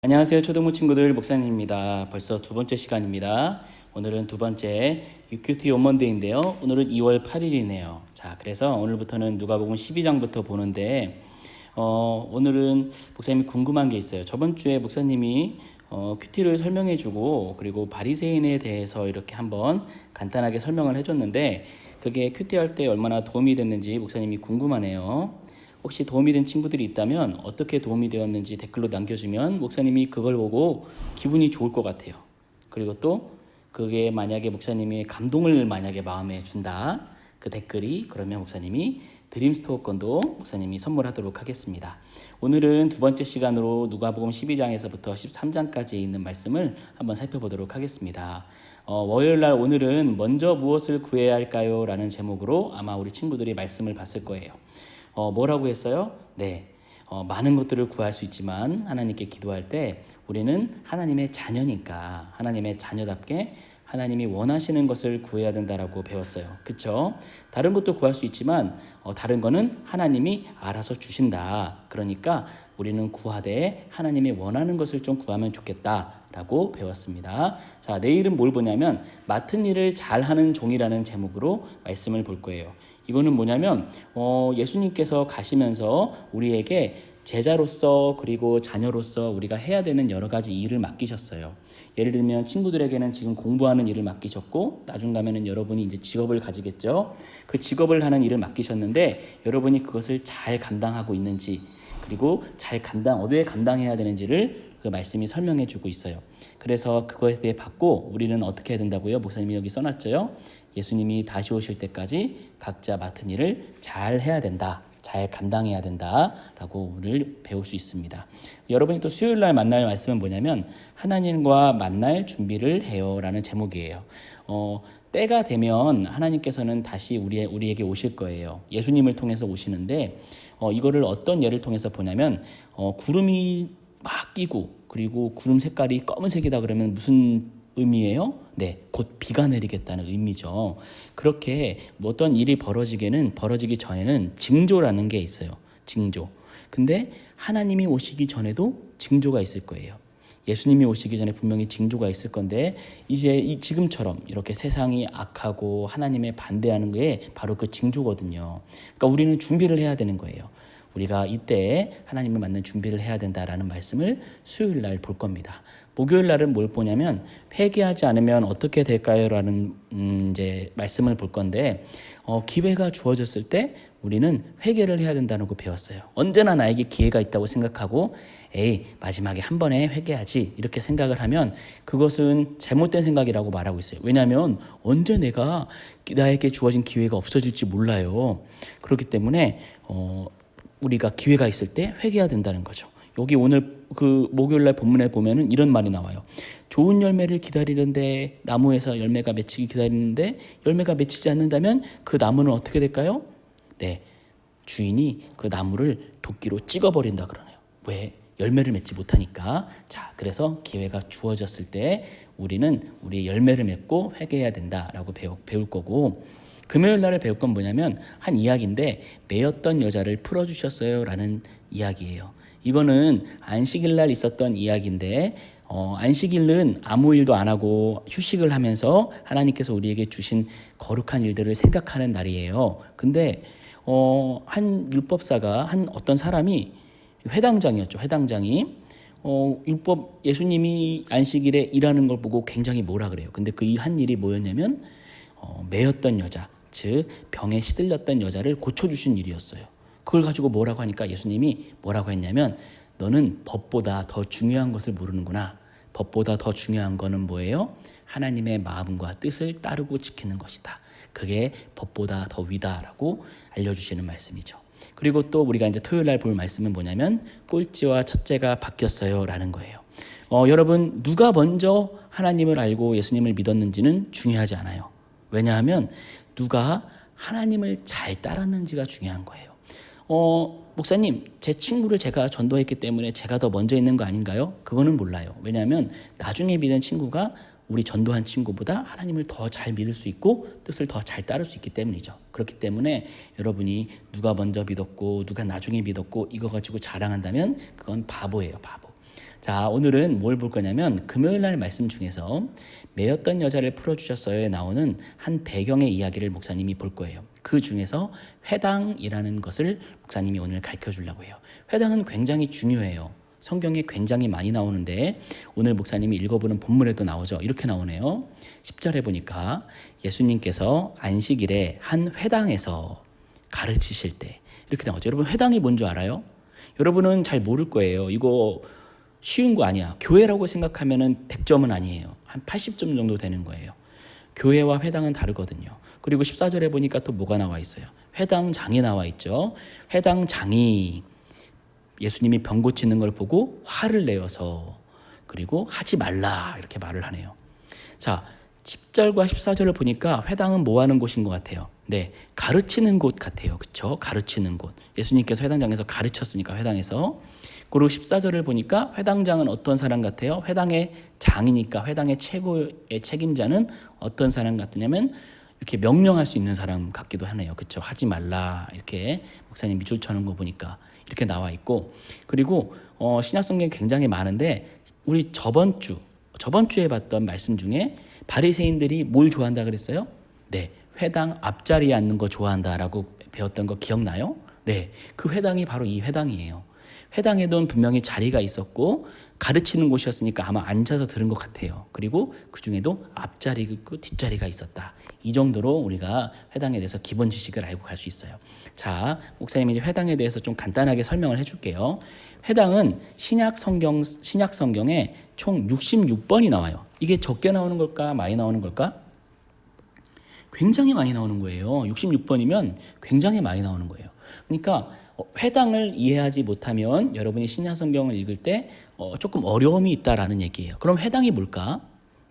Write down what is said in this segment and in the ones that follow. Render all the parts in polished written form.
안녕하세요. 초등부 친구들, 목사님입니다. 벌써 두 번째 시간입니다. 오늘은 두 번째 UQT 원먼데이인데요. 오늘은 2월 8일이네요. 자, 그래서 오늘부터는 누가복음 12장부터 보는데 오늘은 목사님이 궁금한 게 있어요. 저번 주에 목사님이 큐티를 설명해주고 그리고 바리새인에 대해서 이렇게 한번 간단하게 설명을 해줬는데 그게 큐티 할 때 얼마나 도움이 됐는지 목사님이 궁금하네요. 혹시 도움이 된 친구들이 있다면 어떻게 도움이 되었는지 댓글로 남겨주면 목사님이 그걸 보고 기분이 좋을 것 같아요. 그리고 또 그게 만약에 목사님이 감동을 만약에 마음에 준다, 그 댓글이 그러면 목사님이 드림스토어권도 목사님이 선물하도록 하겠습니다. 오늘은 두 번째 시간으로 누가복음 12장에서부터 13장까지 있는 말씀을 한번 살펴보도록 하겠습니다. 월요일날 오늘은 먼저 무엇을 구해야 할까요? 라는 제목으로 아마 우리 친구들이 말씀을 봤을 거예요. 뭐라고 했어요? 네, 많은 것들을 구할 수 있지만 하나님께 기도할 때 우리는 하나님의 자녀니까 하나님의 자녀답게 하나님이 원하시는 것을 구해야 된다라고 배웠어요. 그렇죠? 다른 것도 구할 수 있지만 다른 거는 하나님이 알아서 주신다. 그러니까 우리는 구하되 하나님이 원하는 것을 좀 구하면 좋겠다라고 배웠습니다. 자, 내일은 뭘 보냐면 맡은 일을 잘하는 종이라는 제목으로 말씀을 볼 거예요. 이거는 뭐냐면 예수님께서 가시면서 우리에게 제자로서 그리고 자녀로서 우리가 해야 되는 여러 가지 일을 맡기셨어요. 예를 들면 친구들에게는 지금 공부하는 일을 맡기셨고 나중 가면은 여러분이 이제 직업을 가지겠죠. 그 직업을 하는 일을 맡기셨는데 여러분이 그것을 잘 감당하고 있는지 그리고 어디에 감당해야 되는지를 그 말씀이 설명해 주고 있어요. 그래서 그것에 대해 받고 우리는 어떻게 해야 된다고요? 목사님이 여기 써놨죠. 예수님이 다시 오실 때까지 각자 맡은 일을 잘 해야 된다. 잘 감당해야 된다라고 오늘 배울 수 있습니다. 여러분이 또 수요일 날 만날 말씀은 뭐냐면 하나님과 만날 준비를 해요라는 제목이에요. 때가 되면 하나님께서는 다시 우리에게 오실 거예요. 예수님을 통해서 오시는데 이거를 어떤 예를 통해서 보냐면 구름이 막 끼고 그리고 구름 색깔이 검은색이다 그러면 무슨 의미예요? 네, 곧 비가 내리겠다는 의미죠. 그렇게 어떤 일이 벌어지기 전에는 징조라는 게 있어요. 징조. 근데 하나님이 오시기 전에도 징조가 있을 거예요. 예수님이 오시기 전에 분명히 징조가 있을 건데 이제 지금처럼 이렇게 세상이 악하고 하나님에 반대하는 게 바로 그 징조거든요. 그러니까 우리는 준비를 해야 되는 거예요. 우리가 이때 하나님을 만난 준비를 해야 된다라는 말씀을 수요일 날 볼 겁니다. 목요일 날은 뭘 보냐면 회개하지 않으면 어떻게 될까요?라는 이제 말씀을 볼 건데 기회가 주어졌을 때 우리는 회개를 해야 된다는 거 배웠어요. 언제나 나에게 기회가 있다고 생각하고 마지막에 한 번에 회개하지 이렇게 생각을 하면 그것은 잘못된 생각이라고 말하고 있어요. 왜냐하면 언제 나에게 주어진 기회가 없어질지 몰라요. 그렇기 때문에 우리가 기회가 있을 때 회개해야 된다는 거죠. 여기 오늘 그 목요일날 본문에 보면은 이런 말이 나와요. 좋은 열매를 기다리는데 나무에서 열매가 맺히기 기다리는데 열매가 맺히지 않는다면 그 나무는 어떻게 될까요? 네, 주인이 그 나무를 도끼로 찍어버린다 그러네요. 왜? 열매를 맺지 못하니까. 자, 그래서 기회가 주어졌을 때 우리는 우리의 열매를 맺고 회개해야 된다라고 배울 거고 금요일 날을 배울 건 뭐냐면 한 이야기인데 매였던 여자를 풀어주셨어요 라는 이야기예요. 이거는 안식일 날 있었던 이야기인데 안식일은 아무 일도 안 하고 휴식을 하면서 하나님께서 우리에게 주신 거룩한 일들을 생각하는 날이에요. 근데 한 율법사가 어떤 사람이 회당장이었죠. 회당장이 예수님이 안식일에 일하는 걸 보고 굉장히 뭐라 그래요. 근데 그 한 일이 뭐였냐면 매였던 여자, 즉 병에 시들렸던 여자를 고쳐주신 일이었어요. 그걸 가지고 뭐라고 하니까 예수님이 뭐라고 했냐면 너는 법보다 더 중요한 것을 모르는구나. 법보다 더 중요한 거는 뭐예요? 하나님의 마음과 뜻을 따르고 지키는 것이다. 그게 법보다 더 위다라고 알려주시는 말씀이죠. 그리고 또 우리가 이제 토요일 날 볼 말씀은 뭐냐면 꼴찌와 첫째가 바뀌었어요 라는 거예요. 여러분 누가 먼저 하나님을 알고 예수님을 믿었는지는 중요하지 않아요. 왜냐하면 누가 하나님을 잘 따랐는지가 중요한 거예요. 목사님, 제 친구를 제가 전도했기 때문에 제가 더 먼저 있는 거 아닌가요? 그거는 몰라요. 왜냐하면 나중에 믿은 친구가 우리 전도한 친구보다 하나님을 더 잘 믿을 수 있고 뜻을 더 잘 따를 수 있기 때문이죠. 그렇기 때문에 여러분이 누가 먼저 믿었고 누가 나중에 믿었고 이거 가지고 자랑한다면 그건 바보예요, 바보. 자, 오늘은 뭘 볼 거냐면 금요일 날 말씀 중에서 매였던 여자를 풀어주셨어요에 나오는 한 배경의 이야기를 목사님이 볼 거예요. 그 중에서 회당이라는 것을 목사님이 오늘 가르쳐 주려고 해요. 회당은 굉장히 중요해요. 성경에 굉장히 많이 나오는데 오늘 목사님이 읽어보는 본문에도 나오죠. 이렇게 나오네요. 10절에 보니까 예수님께서 안식일에 한 회당에서 가르치실 때 이렇게 나오죠. 여러분, 회당이 뭔 줄 알아요? 여러분은 잘 모를 거예요. 이거 쉬운 거 아니야. 교회라고 생각하면은 100점은 아니에요. 한 80점 정도 되는 거예요. 교회와 회당은 다르거든요. 그리고 14절에 보니까 또 뭐가 나와 있어요? 회당장이 나와 있죠. 회당장이 예수님이 병 고치는 걸 보고 화를 내어서 그리고 하지 말라 이렇게 말을 하네요. 자, 10절과 14절을 보니까 회당은 뭐 하는 곳인 것 같아요? 네, 가르치는 곳 같아요. 그렇죠? 가르치는 곳. 예수님께서 회당장에서 가르쳤으니까 회당에서. 그리고 14절을 보니까 회당장은 어떤 사람 같아요? 회당의 장이니까 회당의 최고의 책임자는 어떤 사람 같으냐면 이렇게 명령할 수 있는 사람 같기도 하네요. 그렇죠? 하지 말라 이렇게 목사님이 줄 쳐는 거 보니까 이렇게 나와 있고, 그리고 신약 성경이 굉장히 많은데 우리 저번 주에 봤던 말씀 중에 바리새인들이 뭘 좋아한다 그랬어요? 네, 회당 앞자리에 앉는 거 좋아한다라고 배웠던 거 기억나요? 네, 그 회당이 바로 이 회당이에요. 회당에도 분명히 자리가 있었고 가르치는 곳이었으니까 아마 앉아서 들은 것 같아요. 그리고 그 중에도 앞자리가 있고 뒷자리가 있었다. 이 정도로 우리가 회당에 대해서 기본 지식을 알고 갈 수 있어요. 자, 목사님이 이제 회당에 대해서 좀 간단하게 설명을 해줄게요. 회당은 신약 성경에 총 66번이 나와요. 이게 적게 나오는 걸까 많이 나오는 걸까? 굉장히 많이 나오는 거예요. 66번이면 굉장히 많이 나오는 거예요. 그러니까 회당을 이해하지 못하면 여러분이 신약 성경을 읽을 때 조금 어려움이 있다라는 얘기예요. 그럼 회당이 뭘까?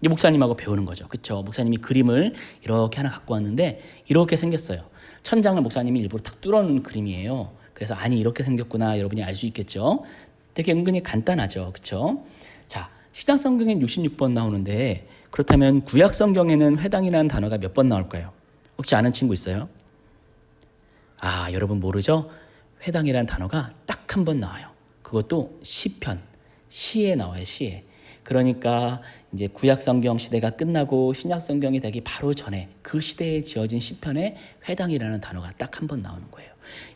이제 목사님하고 배우는 거죠. 그렇죠? 목사님이 그림을 이렇게 하나 갖고 왔는데 이렇게 생겼어요. 천장을 목사님이 일부러 탁 뚫어놓은 그림이에요. 그래서 아니 이렇게 생겼구나 여러분이 알 수 있겠죠. 되게 은근히 간단하죠. 그렇죠? 자, 신약 성경엔 66번 나오는데 그렇다면 구약 성경에는 회당이라는 단어가 몇 번 나올까요? 혹시 아는 친구 있어요? 아, 여러분 모르죠? 회당이라는 단어가 딱 한 번 나와요. 그것도 시편, 시에 나와요. 시에. 그러니까 이제 구약 성경 시대가 끝나고 신약 성경이 되기 바로 전에 그 시대에 지어진 시편에 회당이라는 단어가 딱 한 번 나오는 거예요.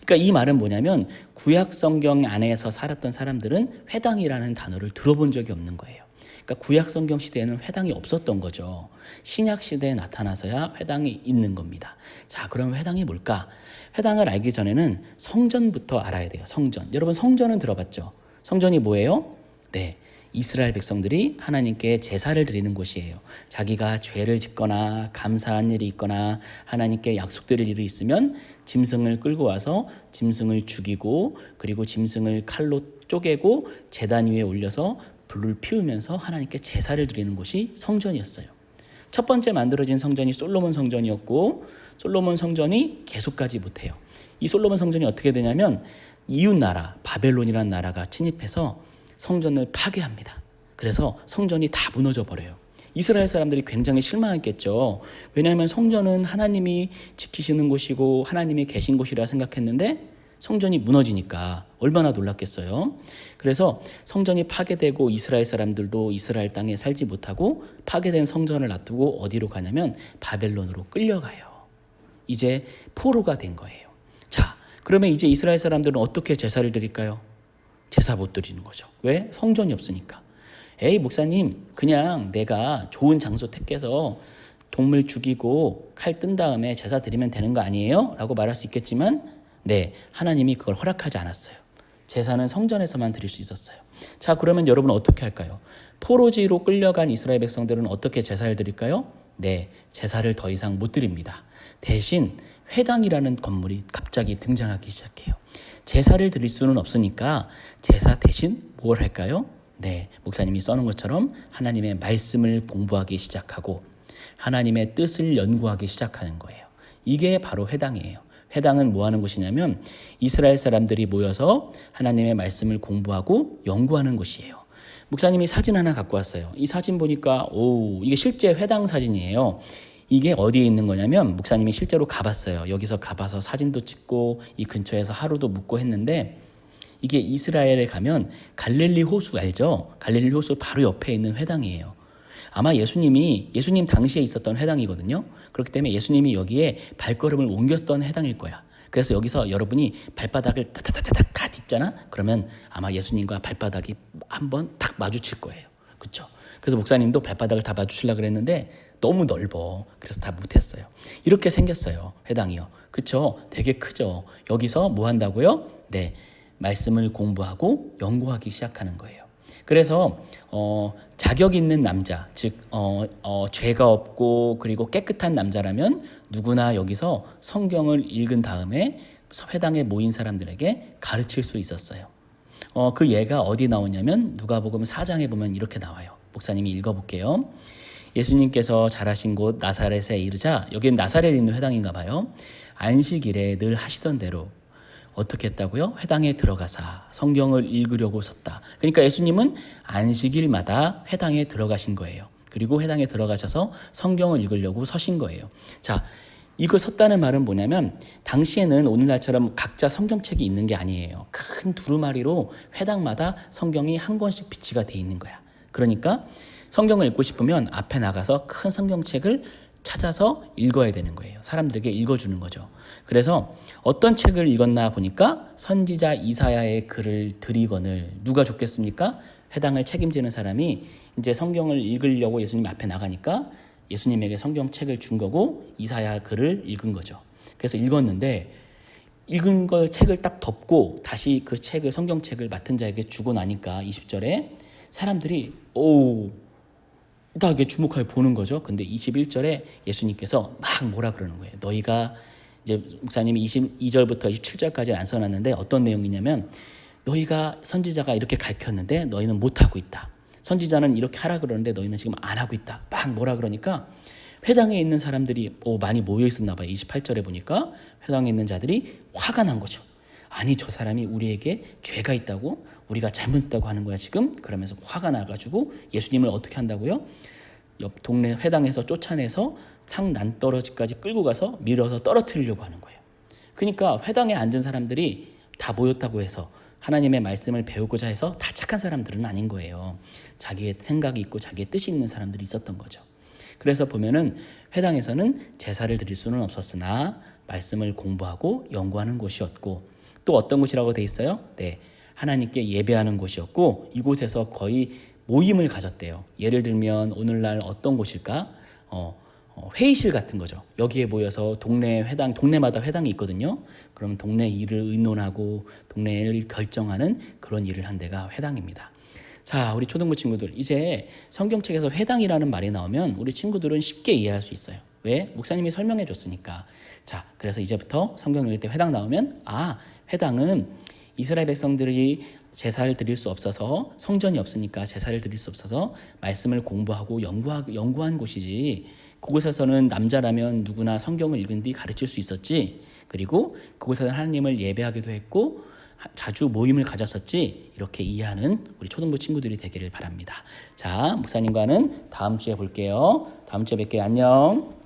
그러니까 이 말은 뭐냐면 구약 성경 안에서 살았던 사람들은 회당이라는 단어를 들어본 적이 없는 거예요. 그러니까 구약 성경 시대에는 회당이 없었던 거죠. 신약 시대에 나타나서야 회당이 있는 겁니다. 자, 그럼 회당이 뭘까? 회당을 알기 전에는 성전부터 알아야 돼요. 성전. 여러분 성전은 들어봤죠? 성전이 뭐예요? 네, 이스라엘 백성들이 하나님께 제사를 드리는 곳이에요. 자기가 죄를 짓거나 감사한 일이 있거나 하나님께 약속드릴 일이 있으면 짐승을 끌고 와서 짐승을 죽이고 그리고 짐승을 칼로 쪼개고 제단 위에 올려서 불을 피우면서 하나님께 제사를 드리는 곳이 성전이었어요. 첫 번째 만들어진 성전이 솔로몬 성전이었고 솔로몬 성전이 계속 가지 못해요. 이 솔로몬 성전이 어떻게 되냐면 이웃나라 바벨론이라는 나라가 침입해서 성전을 파괴합니다. 그래서 성전이 다 무너져 버려요. 이스라엘 사람들이 굉장히 실망했겠죠. 왜냐하면 성전은 하나님이 지키시는 곳이고 하나님이 계신 곳이라 생각했는데 성전이 무너지니까 얼마나 놀랐겠어요. 그래서 성전이 파괴되고 이스라엘 사람들도 이스라엘 땅에 살지 못하고 파괴된 성전을 놔두고 어디로 가냐면 바벨론으로 끌려가요. 이제 포로가 된 거예요. 자, 그러면 이제 이스라엘 사람들은 어떻게 제사를 드릴까요? 제사 못 드리는 거죠. 왜? 성전이 없으니까. 에이 목사님, 그냥 내가 좋은 장소 택해서 동물 죽이고 칼 뜬 다음에 제사 드리면 되는 거 아니에요? 라고 말할 수 있겠지만 네, 하나님이 그걸 허락하지 않았어요. 제사는 성전에서만 드릴 수 있었어요. 자, 그러면 여러분 어떻게 할까요? 포로지로 끌려간 이스라엘 백성들은 어떻게 제사를 드릴까요? 네, 제사를 더 이상 못 드립니다. 대신 회당이라는 건물이 갑자기 등장하기 시작해요. 제사를 드릴 수는 없으니까 제사 대신 뭘 할까요? 네, 목사님이 써놓은 것처럼 하나님의 말씀을 공부하기 시작하고 하나님의 뜻을 연구하기 시작하는 거예요. 이게 바로 회당이에요. 회당은 뭐 하는 곳이냐면 이스라엘 사람들이 모여서 하나님의 말씀을 공부하고 연구하는 곳이에요. 목사님이 사진 하나 갖고 왔어요. 이 사진 보니까 이게 실제 회당 사진이에요. 이게 어디에 있는 거냐면 목사님이 실제로 가봤어요. 여기서 가봐서 사진도 찍고 이 근처에서 하루도 묵고 했는데 이게 이스라엘에 가면 갈릴리 호수 알죠? 갈릴리 호수 바로 옆에 있는 회당이에요. 아마 예수님 당시에 있었던 회당이거든요. 그렇기 때문에 예수님이 여기에 발걸음을 옮겼던 회당일 거야. 그래서 여기서 여러분이 발바닥을 타타타타닥 다 딛잖아? 그러면 아마 예수님과 발바닥이 한번 딱 마주칠 거예요. 그렇죠? 그래서 목사님도 발바닥을 다 마주치려고 그랬는데 너무 넓어. 그래서 다 못했어요. 이렇게 생겼어요. 회당이요. 그렇죠? 되게 크죠? 여기서 뭐 한다고요? 네, 말씀을 공부하고 연구하기 시작하는 거예요. 그래서 자격 있는 남자, 즉 죄가 없고 그리고 깨끗한 남자라면 누구나 여기서 성경을 읽은 다음에 회당에 모인 사람들에게 가르칠 수 있었어요. 그 예가 어디 나오냐면 누가복음 4장에 보면 이렇게 나와요. 목사님이 읽어볼게요. 예수님께서 자라신 곳 나사렛에 이르자, 여기는 나사렛에 있는 회당인가 봐요. 안식일에 늘 하시던 대로 어떻게 했다고요? 회당에 들어가사 성경을 읽으려고 섰다. 그러니까 예수님은 안식일마다 회당에 들어가신 거예요. 그리고 회당에 들어가셔서 성경을 읽으려고 서신 거예요. 자, 이거 섰다는 말은 뭐냐면 당시에는 오늘날처럼 각자 성경책이 있는 게 아니에요. 큰 두루마리로 회당마다 성경이 한 권씩 비치가 돼 있는 거야. 그러니까 성경을 읽고 싶으면 앞에 나가서 큰 성경책을 찾아서 읽어야 되는 거예요. 사람들에게 읽어주는 거죠. 그래서 어떤 책을 읽었나 보니까 선지자 이사야의 글을 드리거늘, 누가 좋겠습니까? 회당을 책임지는 사람이 이제 성경을 읽으려고 예수님 앞에 나가니까 예수님에게 성경책을 준 거고 이사야 글을 읽은 거죠. 그래서 읽었는데 읽은 걸 책을 딱 덮고 다시 그 책을 성경책을 맡은 자에게 주고 나니까 20절에 사람들이 다 이게 주목하게 보는 거죠. 근데 21절에 예수님께서 막 뭐라 그러는 거예요. 너희가 이제 목사님이 22절부터 27절까지 안 써놨는데 어떤 내용이냐면 너희가 선지자가 이렇게 가르쳤는데 너희는 못하고 있다. 선지자는 이렇게 하라 그러는데 너희는 지금 안 하고 있다. 막 뭐라 그러니까 회당에 있는 사람들이 많이 모여 있었나 봐요. 28절에 보니까 회당에 있는 자들이 화가 난 거죠. 아니 저 사람이 우리에게 죄가 있다고? 우리가 잘못했다고 하는 거야 지금? 그러면서 화가 나가지고 예수님을 어떻게 한다고요? 옆 동네 회당에서 쫓아내서 상 난떨어지까지 끌고 가서 밀어서 떨어뜨리려고 하는 거예요. 그러니까 회당에 앉은 사람들이 다 모였다고 해서 하나님의 말씀을 배우고자 해서 다 착한 사람들은 아닌 거예요. 자기의 생각이 있고 자기의 뜻이 있는 사람들이 있었던 거죠. 그래서 보면은 회당에서는 제사를 드릴 수는 없었으나 말씀을 공부하고 연구하는 곳이었고 또 어떤 곳이라고 돼 있어요? 네, 하나님께 예배하는 곳이었고 이곳에서 거의 모임을 가졌대요. 예를 들면 오늘날 어떤 곳일까? 회의실 같은 거죠. 여기에 모여서 동네마다 회당이 있거든요. 그럼 동네 일을 의논하고 동네를 결정하는 그런 일을 한 데가 회당입니다. 자, 우리 초등부 친구들, 이제 성경책에서 회당이라는 말이 나오면 우리 친구들은 쉽게 이해할 수 있어요. 왜? 목사님이 설명해 줬으니까. 자, 그래서 이제부터 성경 읽을 때 회당 나오면 회당은 이스라엘 백성들이 제사를 드릴 수 없어서 성전이 없으니까 제사를 드릴 수 없어서 말씀을 공부하고 연구한 곳이지, 그곳에서는 남자라면 누구나 성경을 읽은 뒤 가르칠 수 있었지, 그리고 그곳에서는 하나님을 예배하기도 했고 자주 모임을 가졌었지, 이렇게 이해하는 우리 초등부 친구들이 되기를 바랍니다. 자, 목사님과는 다음 주에 볼게요. 다음 주에 뵐게요. 안녕.